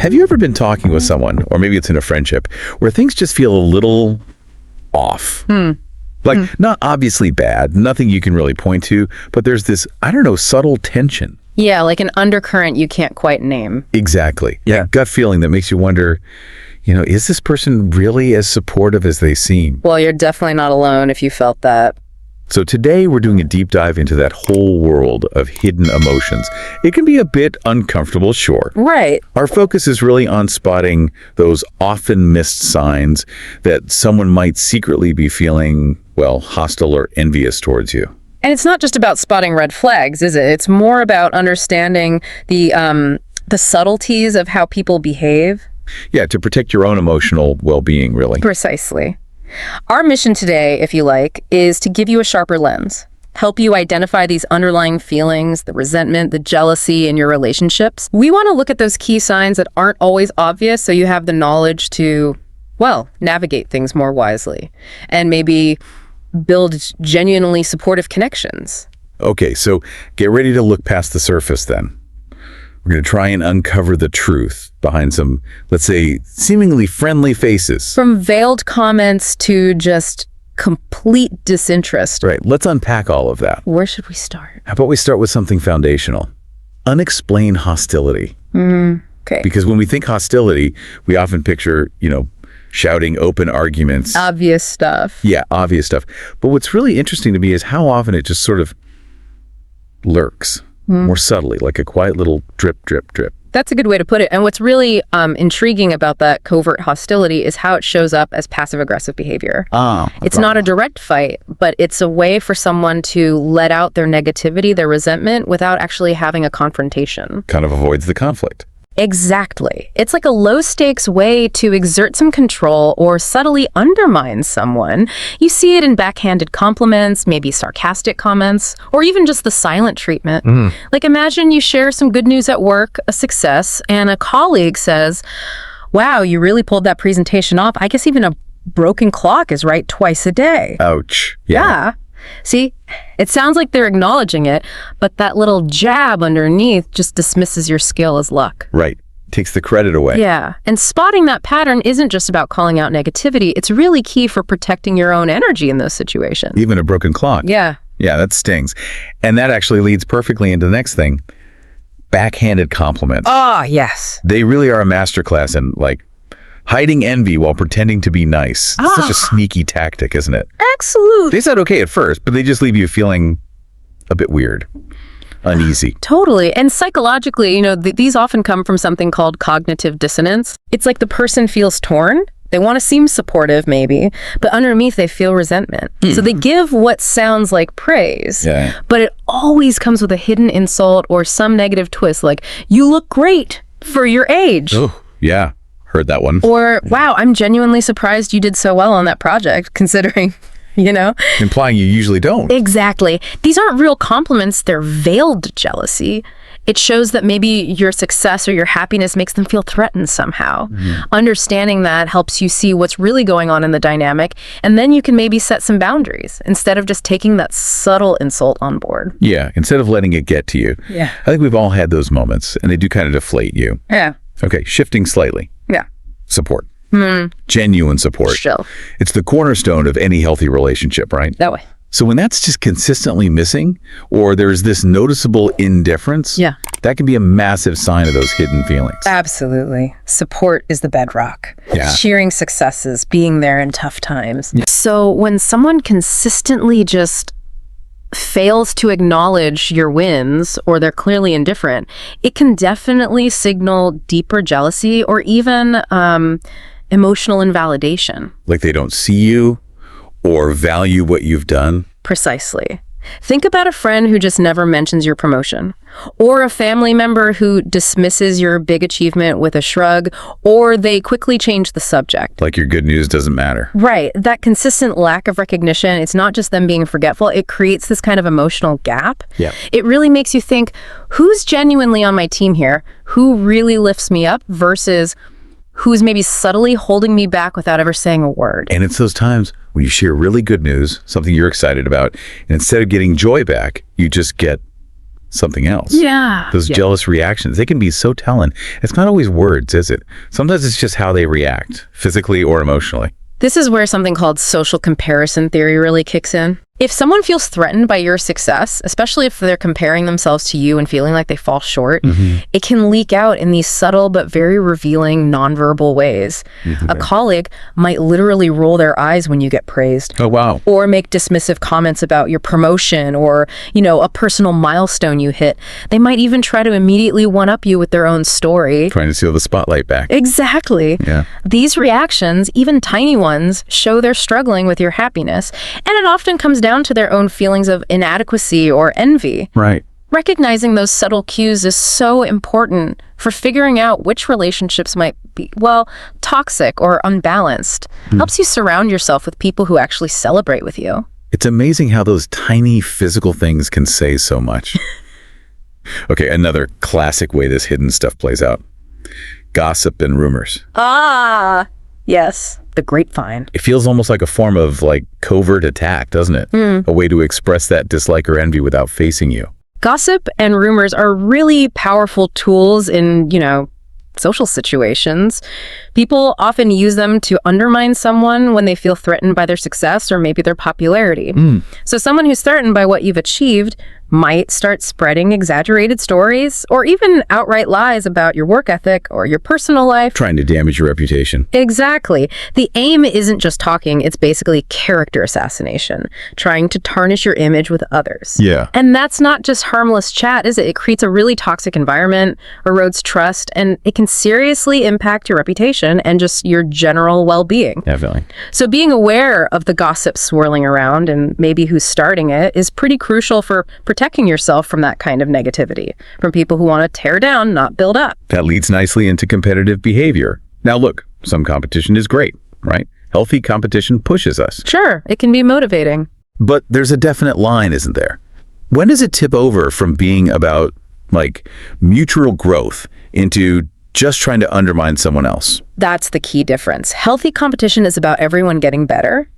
Have you ever been talking with someone, or maybe it's in a friendship, where things just feel a little off? Like, not obviously bad, nothing you can really point to, but there's this, I don't know, subtle tension. Yeah, like an undercurrent you can't quite name. Exactly. Yeah. Gut feeling that makes you wonder, is this person really as supportive as they seem? Well, you're definitely not alone if you felt that. So today we're doing a deep dive into that whole world of hidden emotions. It can be a bit uncomfortable, sure. Right. Our focus is really on spotting those often missed signs that someone might secretly be feeling, well, hostile or envious towards you. And it's not just about spotting red flags, is it? It's more about understanding the subtleties of how people behave. Yeah, to protect your own emotional well-being, really. Precisely. Our mission today, if you like, is to give you a sharper lens, help you identify these underlying feelings, the resentment, the jealousy in your relationships. We want to look at those key signs that aren't always obvious so you have the knowledge to, well, navigate things more wisely and maybe build genuinely supportive connections. Okay, so get ready to look past the surface then. We're going to try and uncover the truth behind some, let's say, seemingly friendly faces. From veiled comments to just complete disinterest. Right, let's unpack all of that. Where should we start? How about we start with something foundational? Unexplained hostility. Okay. Because when we think hostility, we often picture, shouting open arguments. Obvious stuff. Yeah, obvious stuff. But what's really interesting to me is how often it just sort of lurks. More subtly, like a quiet little drip, drip, drip. That's a good way to put it. And what's really intriguing about that covert hostility is how it shows up as passive-aggressive behavior. It's not a direct fight, but it's a way for someone to let out their negativity, their resentment, without actually having a confrontation. Kind of avoids the conflict. Exactly. It's like a low-stakes way to exert some control or subtly undermine someone. You see it in backhanded compliments, maybe sarcastic comments, or even just the silent treatment. Like imagine you share some good news at work, a success, and a colleague says, "Wow, you really pulled that presentation off. I guess even a broken clock is right twice a day." Ouch. Yeah. See, it sounds like they're acknowledging it, but that little jab underneath just dismisses your skill as luck. Right. Takes the credit away. Yeah. And spotting that pattern isn't just about calling out negativity. It's really key for protecting your own energy in those situations. Even a broken clock. Yeah. Yeah, that stings. And that actually leads perfectly into the next thing. Backhanded compliments. Ah, yes. They really are a masterclass in, hiding envy while pretending to be nice. It's such a sneaky tactic, isn't it? Absolutely. They sound okay at first, but they just leave you feeling a bit weird, uneasy. Totally. And psychologically, these often come from something called cognitive dissonance. It's like the person feels torn. They want to seem supportive, maybe, but underneath they feel resentment. So they give what sounds like praise, but it always comes with a hidden insult or some negative twist, like, "You look great for your age." Oh, yeah. Heard that one. Or, "Wow, I'm genuinely surprised you did so well on that project, considering," Implying you usually don't. Exactly. These aren't real compliments, they're veiled jealousy. It shows that maybe your success or your happiness makes them feel threatened somehow. Understanding that helps you see what's really going on in the dynamic, and then you can maybe set some boundaries instead of just taking that subtle insult on board. Yeah, instead of letting it get to you. Yeah. I think we've all had those moments, and they do kind of deflate you. Yeah. Okay, shifting slightly. Yeah. Support. Genuine support. Sure. It's the cornerstone of any healthy relationship, right? That way. So when that's just consistently missing, or there's this noticeable indifference, that can be a massive sign of those hidden feelings. Absolutely. Support is the bedrock. Yeah. Cheering successes, being there in tough times. So when someone consistently just fails to acknowledge your wins, or they're clearly indifferent, it can definitely signal deeper jealousy or even emotional invalidation. Like they don't see you or value what you've done. Precisely. Think about a friend who just never mentions your promotion, or a family member who dismisses your big achievement with a shrug, or they quickly change the subject. Like your good news doesn't matter. Right. That consistent lack of recognition, it's not just them being forgetful, it creates this kind of emotional gap. Yeah. It really makes you think, who's genuinely on my team here? Who really lifts me up versus who's maybe subtly holding me back without ever saying a word? And it's those times when you share really good news, something you're excited about, and instead of getting joy back, you just get something else. Yeah. Those jealous reactions, they can be so telling. It's not always words, is it? Sometimes it's just how they react, physically or emotionally. This is where something called social comparison theory really kicks in. If someone feels threatened by your success, especially if they're comparing themselves to you and feeling like they fall short, it can leak out in these subtle but very revealing nonverbal ways. A colleague might literally roll their eyes when you get praised. Oh, wow. Or make dismissive comments about your promotion or, a personal milestone you hit. They might even try to immediately one-up you with their own story. Trying to steal the spotlight back. Exactly. Yeah. These reactions, even tiny ones, show they're struggling with your happiness, and it often comes down to their own feelings of inadequacy or envy. Right. Recognizing those subtle cues is so important for figuring out which relationships might be, toxic or unbalanced. Helps you surround yourself with people who actually celebrate with you. It's amazing how those tiny physical things can say so much. Okay, another classic way this hidden stuff plays out. Gossip and rumors. Ah, yes. The grapevine. It feels almost like a form of covert attack, doesn't it? A way to express that dislike or envy without facing you. Gossip and rumors are really powerful tools in, social situations. People often use them to undermine someone when they feel threatened by their success or maybe their popularity. So someone who's threatened by what you've achieved might start spreading exaggerated stories or even outright lies about your work ethic or your personal life. Trying to damage your reputation. Exactly. The aim isn't just talking, it's basically character assassination, trying to tarnish your image with others. Yeah. And that's not just harmless chat, is it? It creates a really toxic environment, erodes trust, and it can seriously impact your reputation and just your general well-being. Definitely. So being aware of the gossip swirling around and maybe who's starting it is pretty crucial for protecting yourself from that kind of negativity, from people who want to tear down, not build up. That leads nicely into competitive behavior. Now look, some competition is great, right? Healthy competition pushes us. Sure, it can be motivating. But there's a definite line, isn't there? When does it tip over from being about mutual growth into just trying to undermine someone else? That's the key difference. Healthy competition is about everyone getting better,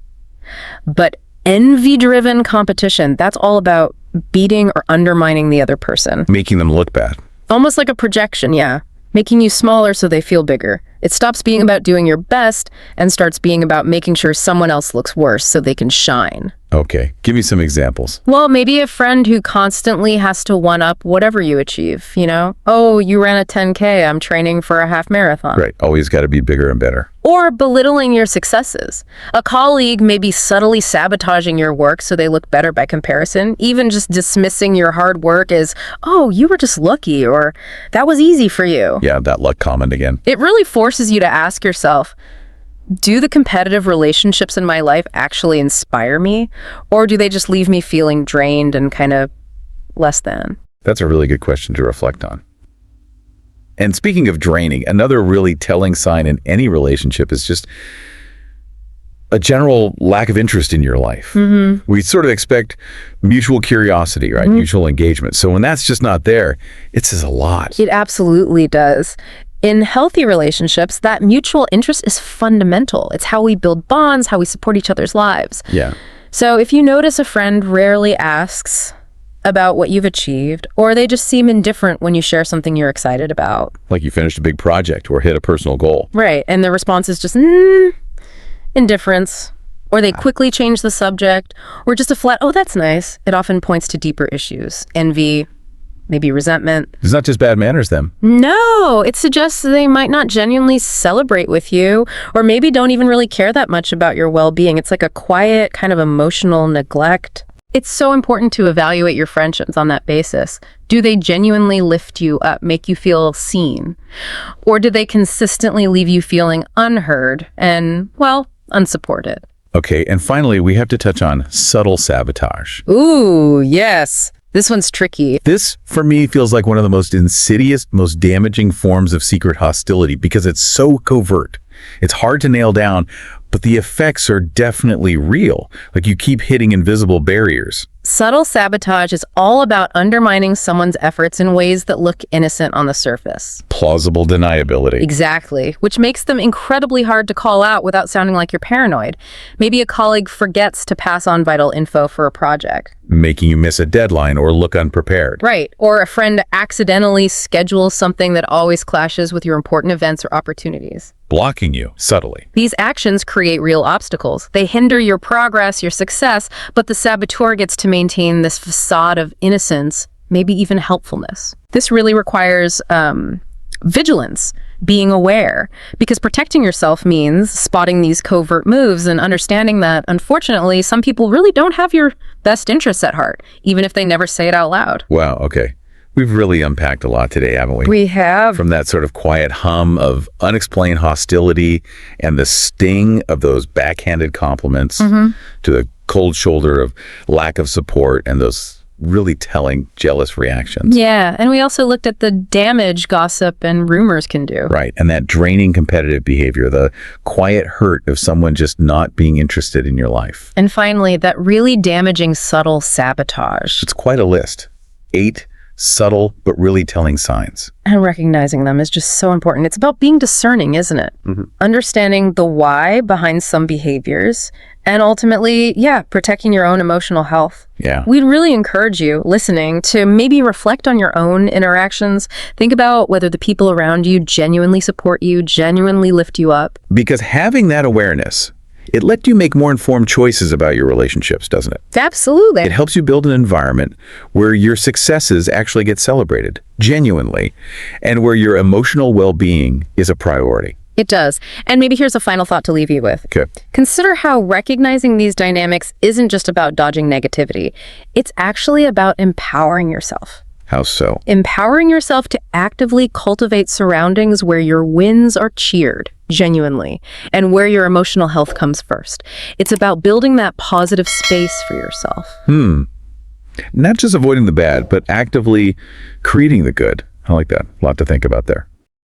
but envy-driven competition, that's all about beating or undermining the other person. Making them look bad. Almost like a projection, yeah. Making you smaller so they feel bigger. It stops being about doing your best and starts being about making sure someone else looks worse so they can shine. Okay, give me some examples. Well, maybe a friend who constantly has to one-up whatever you achieve, Oh, you ran a 10K, I'm training for a half marathon. Right, always got to be bigger and better. Or belittling your successes. A colleague may be subtly sabotaging your work so they look better by comparison, even just dismissing your hard work as, oh, you were just lucky, or that was easy for you. Yeah, that luck comment again. It really forces you to ask yourself, do the competitive relationships in my life actually inspire me, or do they just leave me feeling drained and kind of less than? That's a really good question to reflect on. And speaking of draining, another really telling sign in any relationship is just a general lack of interest in your life. We sort of expect mutual curiosity, right? Mutual engagement. So when that's just not there, it says a lot. It absolutely does. In healthy relationships, that mutual interest is fundamental. It's how we build bonds, how we support each other's lives. Yeah. So if you notice a friend rarely asks about what you've achieved, or they just seem indifferent when you share something you're excited about. Like you finished a big project or hit a personal goal. Right, and the response is just, indifference. Or they quickly change the subject, or just a flat, oh, that's nice. It often points to deeper issues, envy, maybe resentment. It's not just bad manners, then. No, it suggests they might not genuinely celebrate with you, or maybe don't even really care that much about your well-being. It's like a quiet kind of emotional neglect. It's so important to evaluate your friendships on that basis. Do they genuinely lift you up, make you feel seen? Or do they consistently leave you feeling unheard and, unsupported? Okay, and finally, we have to touch on subtle sabotage. Ooh, yes. This one's tricky. This, for me, feels like one of the most insidious, most damaging forms of secret hostility because it's so covert. It's hard to nail down, but the effects are definitely real. Like you keep hitting invisible barriers. Subtle sabotage is all about undermining someone's efforts in ways that look innocent on the surface. Plausible deniability. Exactly, which makes them incredibly hard to call out without sounding like you're paranoid. Maybe a colleague forgets to pass on vital info for a project. Making you miss a deadline or look unprepared. Right, or a friend accidentally schedules something that always clashes with your important events or opportunities. Blocking you subtly. These actions create real obstacles. They hinder your progress, your success, but the saboteur gets to maintain this facade of innocence, maybe even helpfulness. This really requires vigilance, being aware, because protecting yourself means spotting these covert moves and understanding that, unfortunately, some people really don't have your best interests at heart, even if they never say it out loud. Wow, okay. We've really unpacked a lot today, haven't we? We have. From that sort of quiet hum of unexplained hostility and the sting of those backhanded compliments to the cold shoulder of lack of support and those really telling jealous reactions. Yeah, and we also looked at the damage gossip and rumors can do. Right, and that draining competitive behavior, the quiet hurt of someone just not being interested in your life. And finally, that really damaging subtle sabotage. It's quite a list. 8 subtle but really telling signs. And recognizing them is just so important. It's about being discerning, isn't it? Understanding the why behind some behaviors and ultimately, protecting your own emotional health. Yeah. We'd really encourage you listening to maybe reflect on your own interactions. Think about whether the people around you genuinely support you, genuinely lift you up. Because having that awareness, it lets you make more informed choices about your relationships, doesn't it? Absolutely. It helps you build an environment where your successes actually get celebrated, genuinely, and where your emotional well-being is a priority. It does. And maybe here's a final thought to leave you with. Okay. Consider how recognizing these dynamics isn't just about dodging negativity. It's actually about empowering yourself. How so? Empowering yourself to actively cultivate surroundings where your wins are cheered, genuinely, and where your emotional health comes first. It's about building that positive space for yourself. Not just avoiding the bad, but actively creating the good. I like that. A lot to think about there.